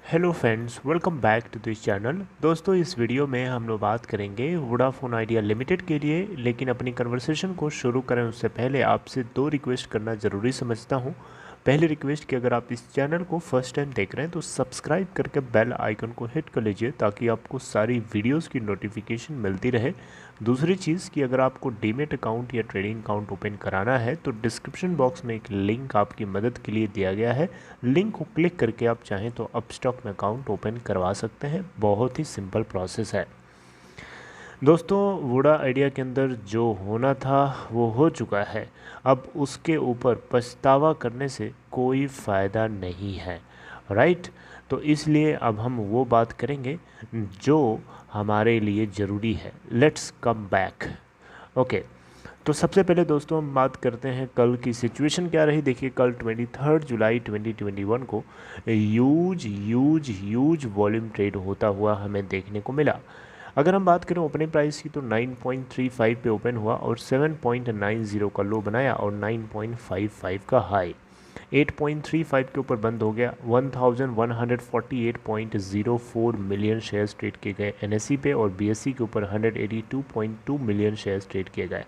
Hello friends, welcome back to this channel. दोस्तों, इस video में हम लोग बात करेंगे वोडाफोन आइडिया लिमिटेड के लिए। लेकिन अपनी कन्वर्सेशन को शुरू करें उससे पहले आपसे दो रिक्वेस्ट करना ज़रूरी समझता हूं। पहली रिक्वेस्ट कि अगर आप इस चैनल को फर्स्ट टाइम देख रहे हैं तो सब्सक्राइब करके बेल आइकन को हिट कर लीजिए ताकि आपको सारी वीडियोस की नोटिफिकेशन मिलती रहे। दूसरी चीज़ कि अगर आपको डीमेट अकाउंट या ट्रेडिंग अकाउंट ओपन कराना है तो डिस्क्रिप्शन बॉक्स में एक लिंक आपकी मदद के लिए दिया गया है। लिंक को क्लिक करके आप चाहें तो अपस्टॉक में अकाउंट ओपन करवा सकते हैं। बहुत ही सिंपल प्रोसेस है। दोस्तों, वोडा आइडिया के अंदर जो होना था वो हो चुका है। अब उसके ऊपर पछतावा करने से कोई फ़ायदा नहीं है, राइट। तो इसलिए अब हम वो बात करेंगे जो हमारे लिए ज़रूरी है। Let's come back. ओके, तो सबसे पहले दोस्तों हम बात करते हैं कल की सिचुएशन क्या रही। देखिए, कल 23 जुलाई 2021 को ह्यूज वॉल्यूम ट्रेड होता हुआ हमें देखने को मिला। अगर हम बात करें ओपनिंग प्राइस की तो 9.35 पे ओपन हुआ और 7.90 का लो बनाया और 9.55 का हाई। 8.35 के ऊपर बंद हो गया। 1148.04 मिलियन शेयर्स ट्रेड किए गए एनएसई पे और बीएसई के ऊपर 182.2 मिलियन शेयर्स ट्रेड किए गए।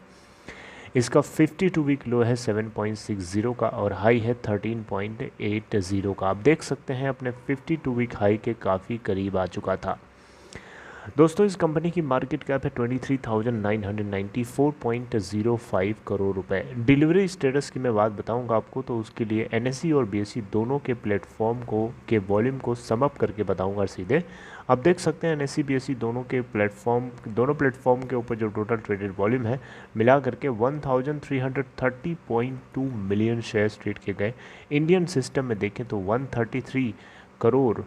इसका 52 वीक लो है 7.60 का और हाई है 13.80 का। आप देख सकते हैं अपने 52 वीक हाई के काफ़ी करीब आ चुका था। दोस्तों, इस कंपनी की मार्केट कैप है 23,994.05 करोड़ रुपए। डिलीवरी स्टेटस की मैं बात बताऊंगा आपको तो उसके लिए एनएसई और बीएसई दोनों के प्लेटफॉर्म को के वॉल्यूम को सम अप करके बताऊंगा सीधे। आप देख सकते हैं एनएसई बीएसई दोनों प्लेटफॉर्म के ऊपर जो टोटल ट्रेडेड वॉल्यूम है मिला करके 1330.2 मिलियन शेयर्स ट्रेड किए गए। इंडियन सिस्टम में देखें तो 133 करोड़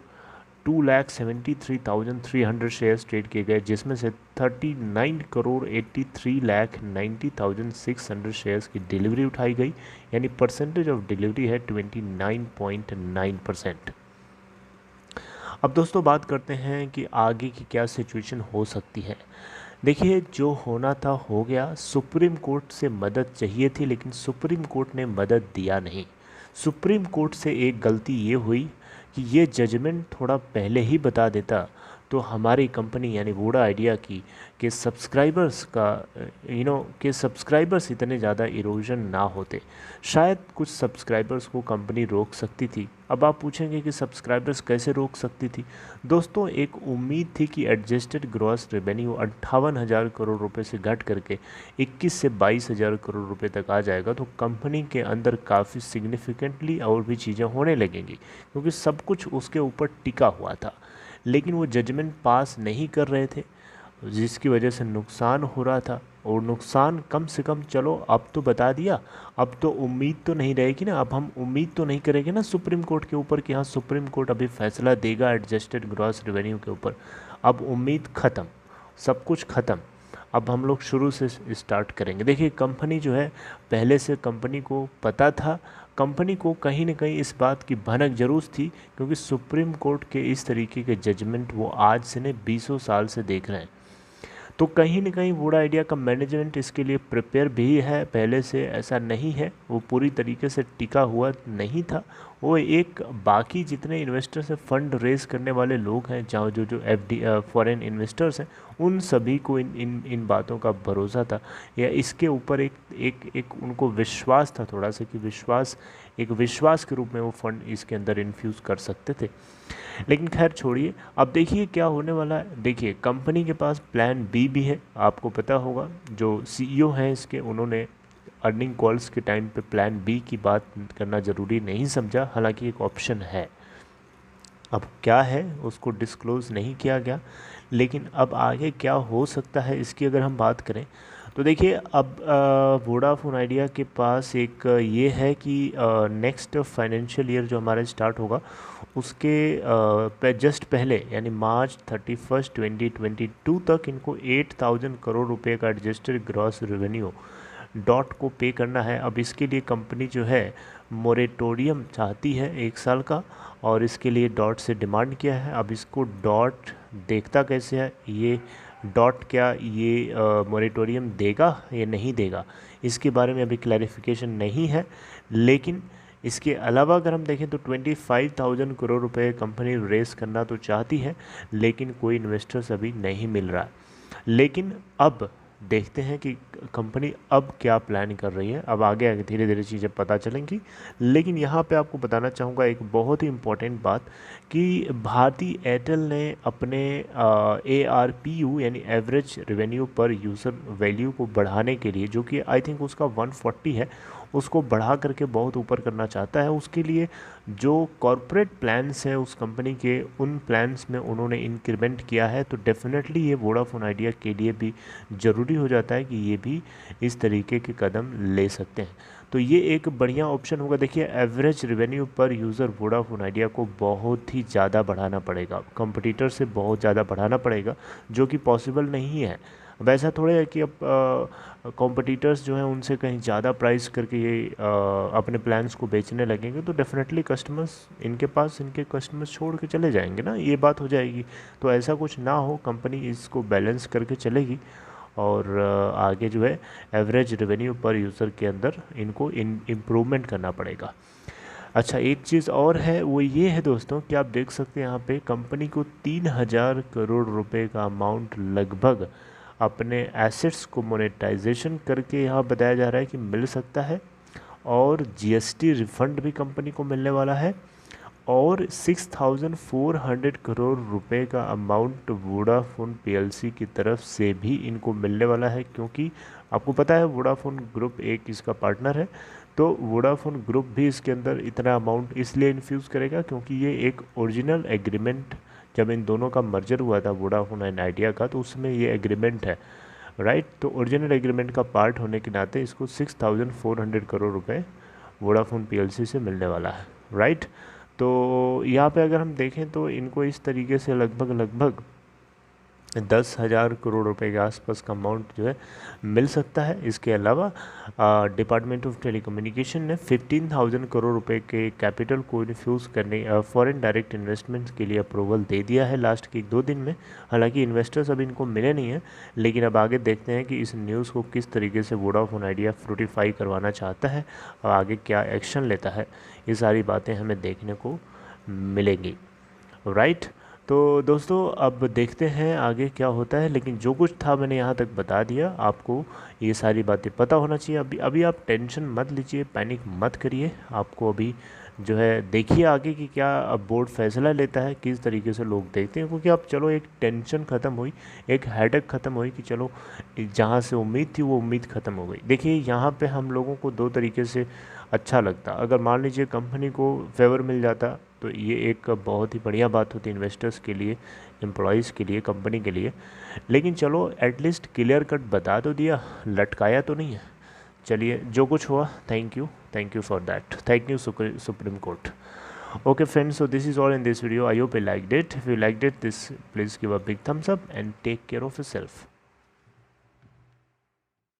2,73,300 शेयर्स ट्रेड किए गए, जिसमें से 39 करोड़ 83,90,600 शेयर्स की डिलीवरी उठाई गई। यानी परसेंटेज ऑफ डिलीवरी है 29.9%। अब दोस्तों बात करते हैं कि आगे की क्या सिचुएशन हो सकती है। देखिए, जो होना था हो गया। सुप्रीम कोर्ट से मदद चाहिए थी लेकिन सुप्रीम कोर्ट ने मदद दिया नहीं। सुप्रीम कोर्ट से एक गलती ये हुई कि ये जजमेंट थोड़ा पहले ही बता देता तो हमारी कंपनी यानी वोडा आइडिया की के सब्सक्राइबर्स इतने ज़्यादा इरोजन ना होते। शायद कुछ सब्सक्राइबर्स को कंपनी रोक सकती थी। अब आप पूछेंगे कि सब्सक्राइबर्स कैसे रोक सकती थी। दोस्तों, एक उम्मीद थी कि एडजस्टेड ग्रॉस रेवेन्यू 58,000 करोड़ रुपए से घट करके 21 से 22,000 करोड़ रुपए तक आ जाएगा तो कंपनी के अंदर काफ़ी सिग्निफिकेंटली और भी चीज़ें होने लगेंगी, क्योंकि सब कुछ उसके ऊपर टिका हुआ था। लेकिन वो जजमेंट पास नहीं कर रहे थे, जिसकी वजह से नुकसान हो रहा था। और नुकसान कम से कम चलो अब तो बता दिया, अब तो उम्मीद तो नहीं रहेगी ना। अब हम उम्मीद तो नहीं करेंगे ना सुप्रीम कोर्ट के ऊपर कि हाँ सुप्रीम कोर्ट अभी फैसला देगा एडजस्टेड ग्रॉस रेवेन्यू के ऊपर। अब उम्मीद ख़त्म, सब कुछ ख़त्म। अब हम लोग शुरू से स्टार्ट करेंगे। देखिए, कंपनी जो है पहले से कंपनी को पता था, कंपनी को कहीं ना कहीं इस बात की भनक जरूर थी, क्योंकि सुप्रीम कोर्ट के इस तरीके के जजमेंट वो आज से नहीं 20 साल से देख रहे हैं। तो कहीं ना कहीं वोडा आइडिया का मैनेजमेंट इसके लिए प्रिपेयर भी है पहले से। ऐसा नहीं है वो पूरी तरीके से टिका हुआ नहीं था। वो एक बाकी जितने इन्वेस्टर से फंड रेज करने वाले लोग हैं, जहाँ जो एफडी फॉरेन इन्वेस्टर्स हैं, उन सभी को इन बातों का भरोसा था या इसके ऊपर एक उनको विश्वास था थोड़ा सा कि विश्वास के रूप में वो फंड इसके अंदर इन्फ्यूज़ कर सकते थे। लेकिन खैर छोड़िए, अब देखिए क्या होने वाला है। देखिए, कंपनी के पास प्लान बी भी है। आपको पता होगा जो सीईओ हैं इसके, उन्होंने अर्निंग कॉल्स के टाइम पे प्लान बी की बात करना ज़रूरी नहीं समझा, हालांकि एक ऑप्शन है। अब क्या है उसको डिस्क्लोज़ नहीं किया गया, लेकिन अब आगे क्या हो सकता है इसकी अगर हम बात करें तो देखिए, अब वोडाफोन आइडिया के पास एक ये है कि नेक्स्ट फाइनेंशियल ईयर जो हमारा स्टार्ट होगा उसके जस्ट पहले यानी मार्च 31 2022 तक इनको 8,000 करोड़ रुपए का एडजस्टेड ग्रॉस रेवेन्यू डॉट को पे करना है। अब इसके लिए कंपनी जो है मोरेटोरियम चाहती है 1 साल का, और इसके लिए डॉट से डिमांड किया है। अब इसको डॉट देखता कैसे है, ये डॉट क्या ये मोरेटोरियम देगा या नहीं देगा, इसके बारे में अभी क्लैरिफिकेशन नहीं है। लेकिन इसके अलावा अगर हम देखें तो 25,000 करोड़ रुपए कंपनी रेस करना तो चाहती है, लेकिन कोई इन्वेस्टर्स अभी नहीं मिल रहा। लेकिन अब देखते हैं कि कंपनी अब क्या प्लान कर रही है। अब आगे आगे धीरे धीरे चीज़ें पता चलेंगी। लेकिन यहाँ पे आपको बताना चाहूँगा एक बहुत ही इम्पोर्टेंट बात कि भारती एयरटेल ने अपने ARPU यानी एवरेज रेवेन्यू पर यूज़र वैल्यू को बढ़ाने के लिए, जो कि आई थिंक उसका 140 है, उसको बढ़ा करके बहुत ऊपर करना चाहता है। उसके लिए जो कॉरपोरेट प्लान्स हैं उस कंपनी के, उन प्लान्स में उन्होंने इंक्रीमेंट किया है। तो डेफिनेटली ये वोडाफोन आइडिया के लिए भी ज़रूरी हो जाता है कि ये भी इस तरीके के कदम ले सकते हैं। तो ये एक बढ़िया ऑप्शन होगा। देखिए, एवरेज रेवेन्यू पर यूज़र वोडाफोन आइडिया को बहुत ही ज़्यादा बढ़ाना पड़ेगा, कंपटीटर से बहुत ज़्यादा बढ़ाना पड़ेगा, जो कि पॉसिबल नहीं है। वैसा थोड़ा है कि अब कॉम्पिटिटर्स जो हैं उनसे कहीं ज़्यादा प्राइस करके ये अपने प्लान्स को बेचने लगेंगे तो डेफिनेटली कस्टमर्स इनके पास, इनके कस्टमर्स छोड़ के चले जाएंगे ना, ये बात हो जाएगी। तो ऐसा कुछ ना हो, कंपनी इसको बैलेंस करके चलेगी और आगे जो है एवरेज रेवेन्यू पर यूज़र के अंदर इनको इम्प्रूवमेंट करना पड़ेगा। अच्छा, एक चीज़ और है, वो ये है दोस्तों कि आप देख सकते हैं यहाँ पे कंपनी को 3,000 करोड़ रुपए का अमाउंट लगभग अपने एसेट्स को मोनेटाइजेशन करके यहाँ बताया जा रहा है कि मिल सकता है, और GST रिफंड भी कंपनी को मिलने वाला है, और 6,400 करोड़ रुपए का अमाउंट वोडाफोन PLC की तरफ से भी इनको मिलने वाला है। क्योंकि आपको पता है वोडाफोन ग्रुप एक इसका पार्टनर है, तो वोडाफोन ग्रुप भी इसके अंदर इतना अमाउंट इसलिए इन्फ्यूज़ करेगा क्योंकि ये एक ओरिजिनल एग्रीमेंट, जब इन दोनों का मर्जर हुआ था वोडाफोन एंड आइडिया का, तो उसमें ये एग्रीमेंट है, राइट। तो ओरिजिनल एग्रीमेंट का पार्ट होने के नाते इसको 6,400 करोड़ रुपए वोडाफोन PLC से मिलने वाला है, राइट। तो यहाँ पे अगर हम देखें तो इनको इस तरीके से लगभग 10,000 करोड़ रुपए के आसपास का अमाउंट जो है मिल सकता है। इसके अलावा डिपार्टमेंट ऑफ टेलीकम्युनिकेशन ने 15,000 करोड़ रुपए के कैपिटल को इन्फ्यूज़ करने फॉरेन डायरेक्ट इन्वेस्टमेंट्स के लिए अप्रूवल दे दिया है लास्ट के 1-2 दिन में। हालांकि इन्वेस्टर्स अभी इनको मिले नहीं हैं, लेकिन अब आगे देखते हैं कि इस न्यूज़ को किस तरीके से वोडाफोन आइडिया फ्रूटिफाई करवाना चाहता है और आगे क्या एक्शन लेता है। ये सारी बातें हमें देखने को मिलेंगी, राइट। तो दोस्तों अब देखते हैं आगे क्या होता है, लेकिन जो कुछ था मैंने यहाँ तक बता दिया। आपको ये सारी बातें पता होना चाहिए। अभी आप टेंशन मत लीजिए, पैनिक मत करिए। आपको अभी जो है देखिए आगे कि क्या अब बोर्ड फैसला लेता है, किस तरीके से लोग देखते हैं। क्योंकि अब चलो एक टेंशन ख़त्म हुई, एक हेडेक ख़त्म हुई कि चलो जहाँ से उम्मीद थी वो उम्मीद ख़त्म हो गई। देखिए यहाँ पे हम लोगों को 2 तरीके से अच्छा लगता। अगर मान लीजिए कंपनी को फेवर मिल जाता तो ये एक बहुत ही बढ़िया बात होती इन्वेस्टर्स के लिए, एम्प्लॉयज़ के लिए, कंपनी के लिए। लेकिन चलो एटलीस्ट क्लियर कट बता तो दिया, लटकाया तो नहीं है। चलिए जो कुछ हुआ, thank you for that, thank you supreme court. Okay friends, so this is all in this video. I hope you liked it. If you liked it, this please give a big thumbs up and take care of yourself.